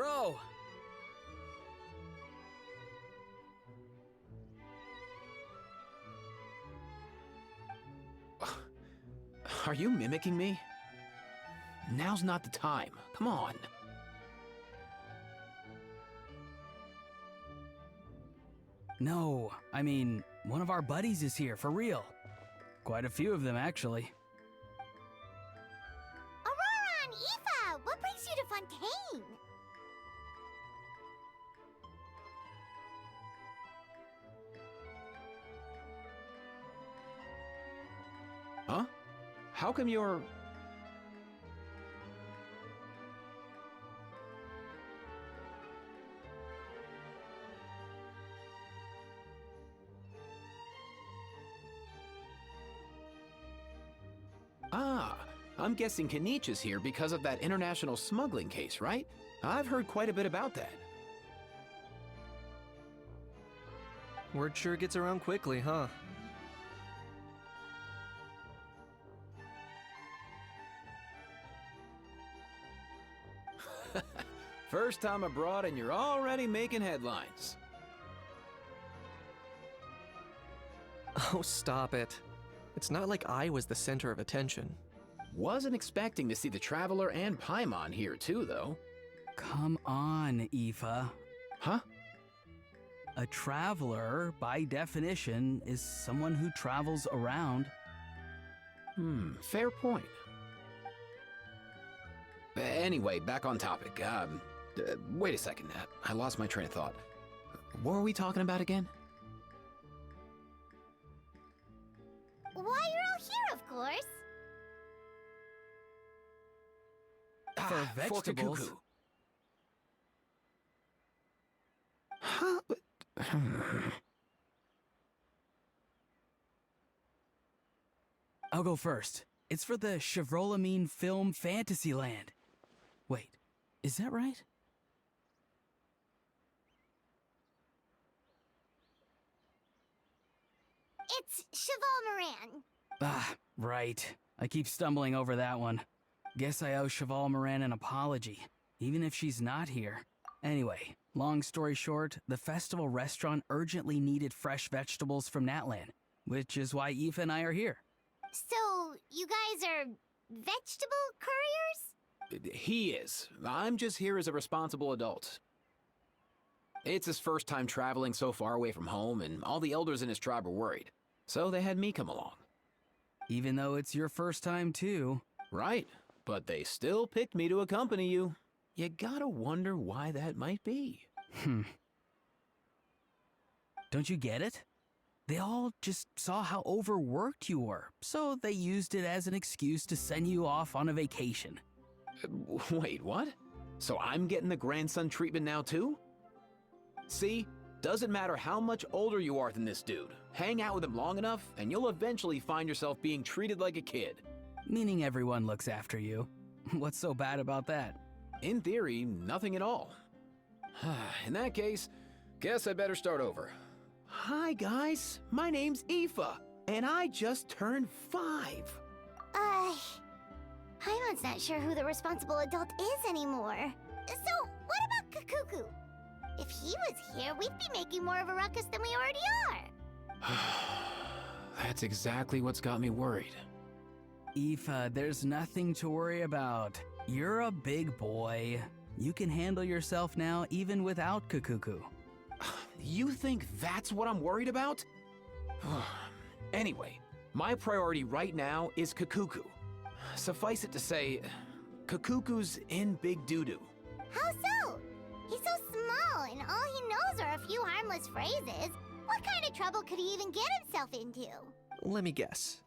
Bro! Are you mimicking me? Now's not the time. Come on. No, I mean, one of our buddies is here, for real. Quite a few of them, actually. Aurora and Aoife, what brings you to Fontaine? Huh? How come you're... Ah, I'm guessing Kanich is here because of that international smuggling case, right? I've heard quite a bit about that. Word sure gets around quickly, huh? First time abroad and you're already making headlines. Oh, stop it. It's not like I was the center of attention. Wasn't expecting to see the Traveler and Paimon here too, though. Come on, Aoife. Huh? A traveler, by definition, is someone who travels around. Fair point. Anyway, back on topic. Wait a second. I lost my train of thought. What were we talking about again? Why, you're all here, of course. For vegetables. Cuckoo. Huh? I'll go first. It's for the Chevrolamine film Fantasyland. Wait, is that right? It's Cheval Moran. Ah, right. I keep stumbling over that one. Guess I owe Cheval Moran an apology, even if she's not here. Anyway, long story short, the festival restaurant urgently needed fresh vegetables from Natlan, which is why Aoife and I are here. So, you guys are vegetable couriers? He is. I'm just here as a responsible adult. It's his first time traveling so far away from home, and all the elders in his tribe were worried. So they had me come along. Even though it's your first time too. Right, but they still picked me to accompany you. You gotta wonder why that might be. Don't you get it? They all just saw how overworked you were, so they used it as an excuse to send you off on a vacation. Wait, what? So I'm getting the grandson treatment now too? See? Doesn't matter how much older you are than this dude. Hang out with him long enough, and you'll eventually find yourself being treated like a kid. Meaning everyone looks after you. What's so bad about that? In theory, nothing at all. In that case, guess I better start over. Hi guys, my name's Aoife, and I just turned 5. Paimon's not sure who the responsible adult is anymore. So, what about Kakuku? If he was here, we'd be making more of a ruckus than we already are. That's exactly what's got me worried. Aoife, there's nothing to worry about. You're a big boy. You can handle yourself now even without Kakuku. You think that's what I'm worried about? Anyway, my priority right now is Kakuku. Suffice it to say, Kakuku's in big doo-doo. How so? He's so small, and all he knows are a few harmless phrases. What kind of trouble could he even get himself into? Let me guess.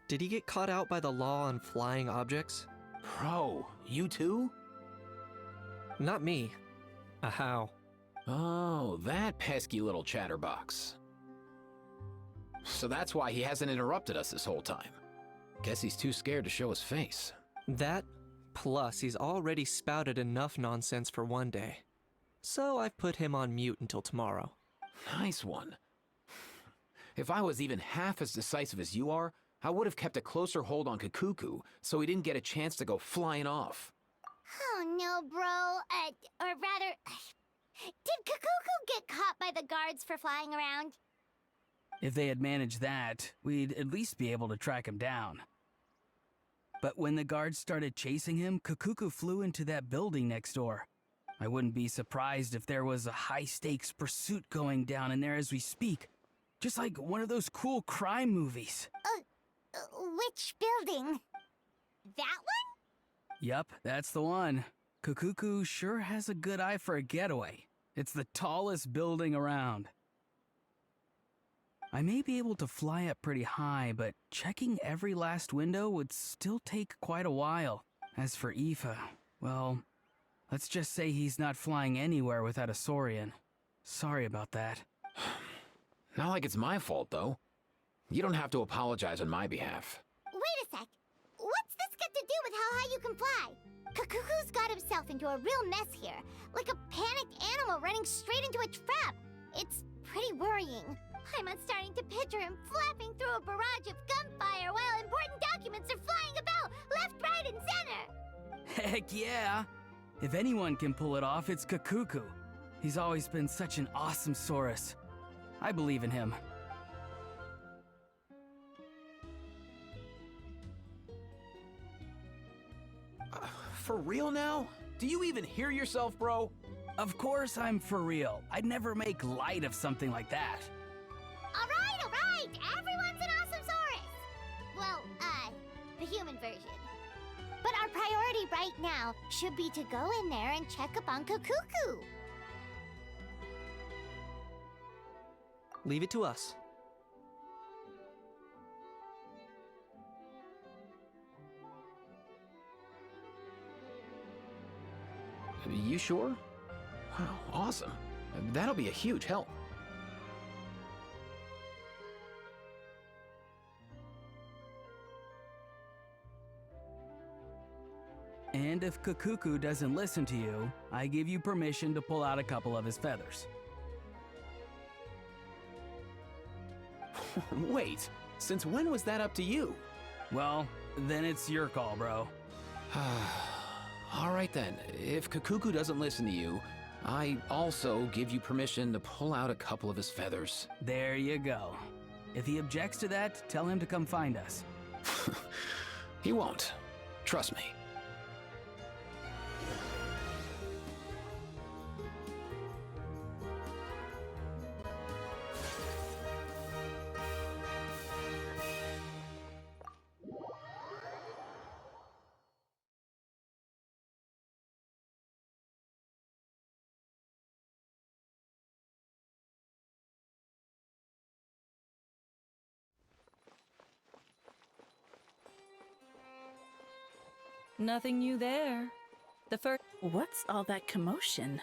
Did he get caught out by the law on flying objects? Bro, you too? Not me. How? Oh, that pesky little chatterbox. So that's why he hasn't interrupted us this whole time. Guess he's too scared to show his face. That, plus he's already spouted enough nonsense for one day. So I've put him on mute until tomorrow. Nice one. If I was even half as decisive as you are, I would have kept a closer hold on Kakuku so he didn't get a chance to go flying off. Oh no, bro. Or rather, did Kakuku get caught by the guards for flying around? If they had managed that, we'd at least be able to track him down. But when the guards started chasing him, Kakuku flew into that building next door. I wouldn't be surprised if there was a high-stakes pursuit going down in there as we speak. Just like one of those cool crime movies. Which building? That one? Yup, that's the one. Kakuku sure has a good eye for a getaway. It's the tallest building around. I may be able to fly up pretty high, but checking every last window would still take quite a while. As for Aoife, well, let's just say he's not flying anywhere without a Saurian. Sorry about that. Not like it's my fault, though. You don't have to apologize on my behalf. Wait a sec. What's this got to do with how high you can fly? Kakuku's got himself into a real mess here. Like a panicked animal running straight into a trap. It's pretty worrying. I'm starting to picture him flapping through a barrage of gunfire while important documents are flying about left, right, and center. Heck yeah! If anyone can pull it off, it's Kakuku. He's always been such an awesome Saurus. I believe in him. For real now? Do you even hear yourself, bro? Of course I'm for real. I'd never make light of something like that. All right! Everyone's an awesome Saurus! Well, the human version. But our priority right now should be to go in there and check up on Kakuku. Leave it to us. You sure? Wow, awesome. That'll be a huge help. And if Kakuku doesn't listen to you, I give you permission to pull out a couple of his feathers. Wait, since when was that up to you? Well, then it's your call, bro. All right then, if Kakuku doesn't listen to you, I also give you permission to pull out a couple of his feathers. There you go. If he objects to that, tell him to come find us. He won't. Trust me. Nothing new there. The first. What's all that commotion?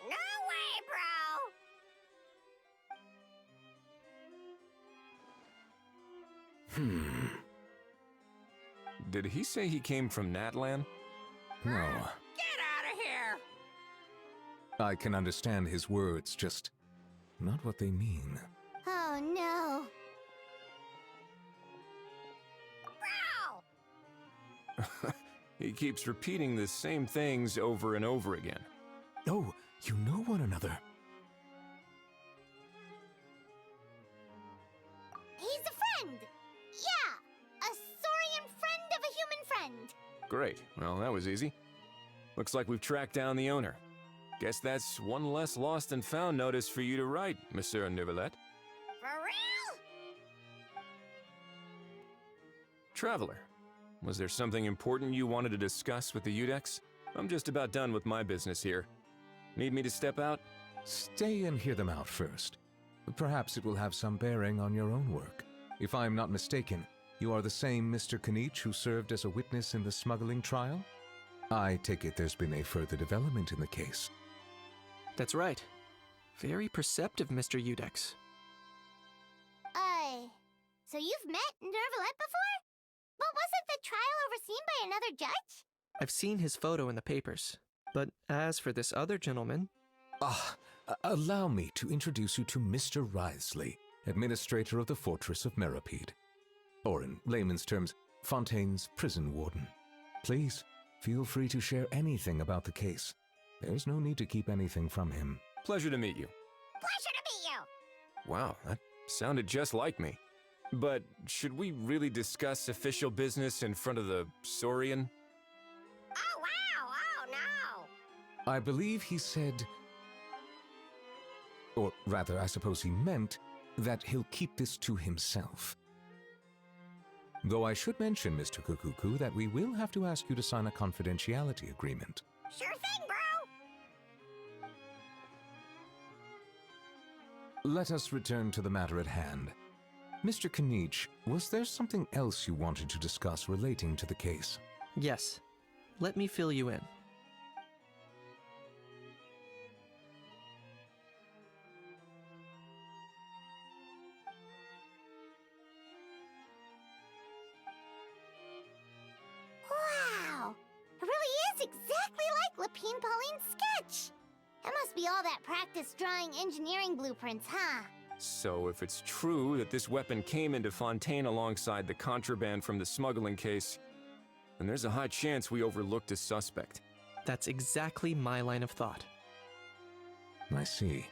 No way, bro! Did he say he came from Natlan? No, Get out of here! I can understand his words, just not what they mean. Oh no. Bro! He keeps repeating the same things over and over again. Oh, you know one another. He's a friend! Yeah! A Saurian friend of a human friend! Great. Well, that was easy. Looks like we've tracked down the owner. Guess that's one less lost and found notice for you to write, Monsieur Neuvillette. For real? Traveler, was there something important you wanted to discuss with the Udex? I'm just about done with my business here. Need me to step out? Stay and hear them out first. Perhaps it will have some bearing on your own work. If I'm not mistaken, you are the same Mr. Kanich who served as a witness in the smuggling trial? I take it there's been a further development in the case. That's right. Very perceptive, Mr. Udex. So you've met Neuvillette before? But wasn't the trial overseen by another judge? I've seen his photo in the papers. But as for this other gentleman, Allow me to introduce you to Mr. Wriothesley, administrator of the Fortress of Meripede. Or in layman's terms, Fontaine's prison warden. Please, feel free to share anything about the case. There's no need to keep anything from him. Pleasure to meet you. Pleasure to meet you! Wow, that sounded just like me. But should we really discuss official business in front of the Saurian? Oh, wow! Oh, no! I believe he said, or rather, I suppose he meant, that he'll keep this to himself. Though I should mention, Mr. Kukuku, that we will have to ask you to sign a confidentiality agreement. Sure thing, bro! Let us return to the matter at hand. Mr. Kanich, was there something else you wanted to discuss relating to the case? yes, let me fill you in. Wow! It really is exactly like Lapine Pauline's sketch! That must be all that practice drawing engineering blueprints, huh? So if it's true that this weapon came into Fontaine alongside the contraband from the smuggling case, then there's a high chance we overlooked a suspect. That's exactly my line of thought. I see.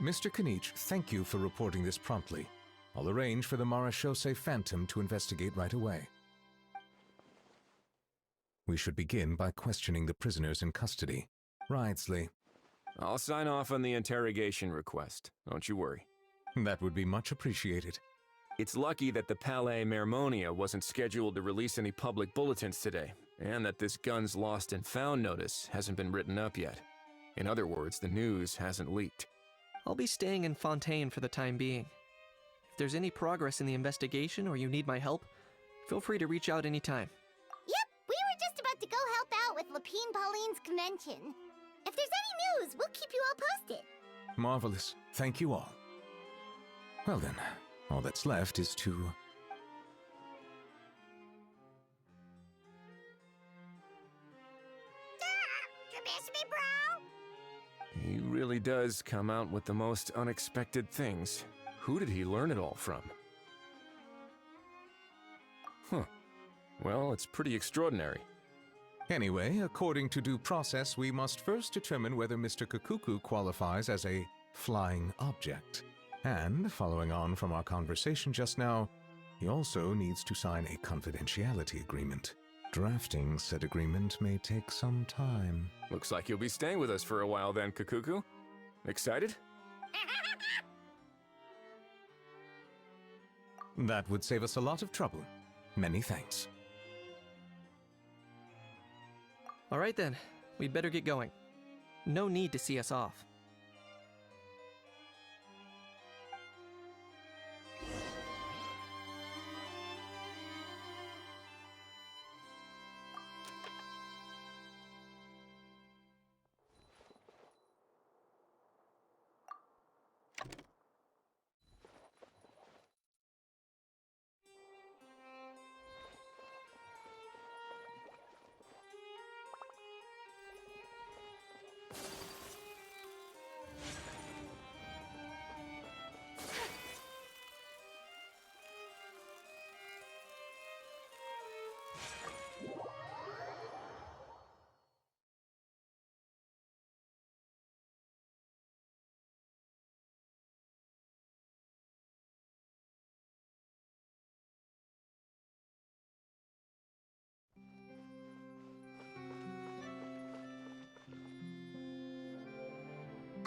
Mr. Kanich, thank you for reporting this promptly. I'll arrange for the Marechaussee Phantom to investigate right away. We should begin by questioning the prisoners in custody. Wriothesley. I'll sign off on the interrogation request, don't you worry. That would be much appreciated. It's lucky that the Palais Mermonia wasn't scheduled to release any public bulletins today, and that this guns lost and found notice hasn't been written up yet. In other words, the news hasn't leaked. I'll be staying in Fontaine for the time being. If there's any progress in the investigation or you need my help, feel free to reach out anytime. Yep, we were just about to go help out with Lapine Pauline's convention. If there's any news, we'll keep you all posted. Marvelous. Thank you all. Well then, all that's left is to... You miss me, bro? He really does come out with the most unexpected things. Who did he learn it all from? Huh. Well, it's pretty extraordinary. Anyway, according to due process, we must first determine whether Mr. Kukuku qualifies as a flying object. And, following on from our conversation just now, he also needs to sign a confidentiality agreement. Drafting said agreement may take some time. Looks like you'll be staying with us for a while then, Kukuku. Excited? That would save us a lot of trouble. Many thanks. All right then, we'd better get going. No need to see us off.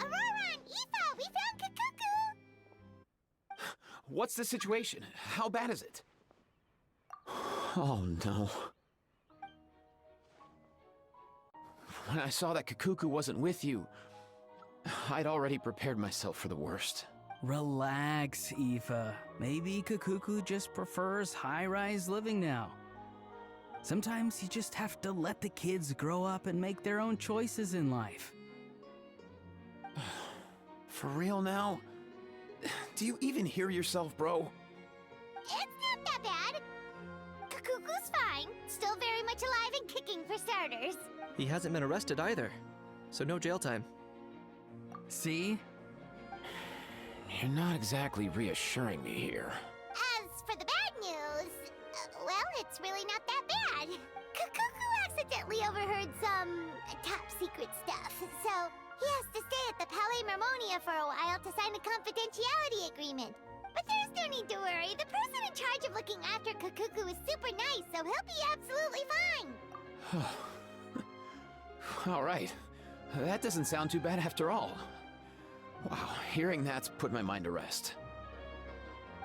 Aurora and Aoife, we found Kukuku! What's the situation? How bad is it? Oh no. When I saw that Kukuku wasn't with you, I'd already prepared myself for the worst. Relax, Aoife. Maybe Kukuku just prefers high-rise living now. Sometimes you just have to let the kids grow up and make their own choices in life. For real now? Do you even hear yourself, bro? It's not that bad. Kakuku's fine. Still very much alive and kicking for starters. He hasn't been arrested either, so no jail time. See? You're not exactly reassuring me here. As for the bad news, well, it's really not that bad. Kakuku accidentally overheard some top secret stuff, so he has to stay at the Palais Mermonia for a while to sign a confidentiality agreement. But there's no need to worry. The person in charge of looking after Kakuku is super nice, so he'll be absolutely fine. All right. That doesn't sound too bad after all. Wow, hearing that's put my mind to rest.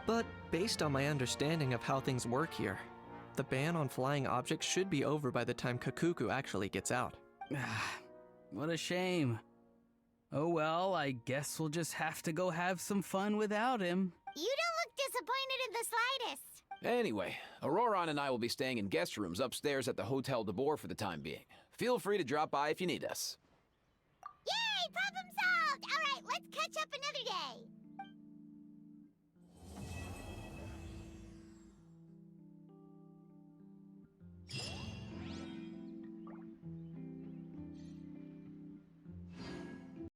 But based on my understanding of how things work here, the ban on flying objects should be over by the time Kakuku actually gets out. What a shame. Oh well, I guess we'll just have to go have some fun without him. You don't look disappointed in the slightest. Anyway, Auroron and I will be staying in guest rooms upstairs at the Hotel de Boer for the time being. Feel free to drop by if you need us. Yay, problem solved! All right, let's catch up another day.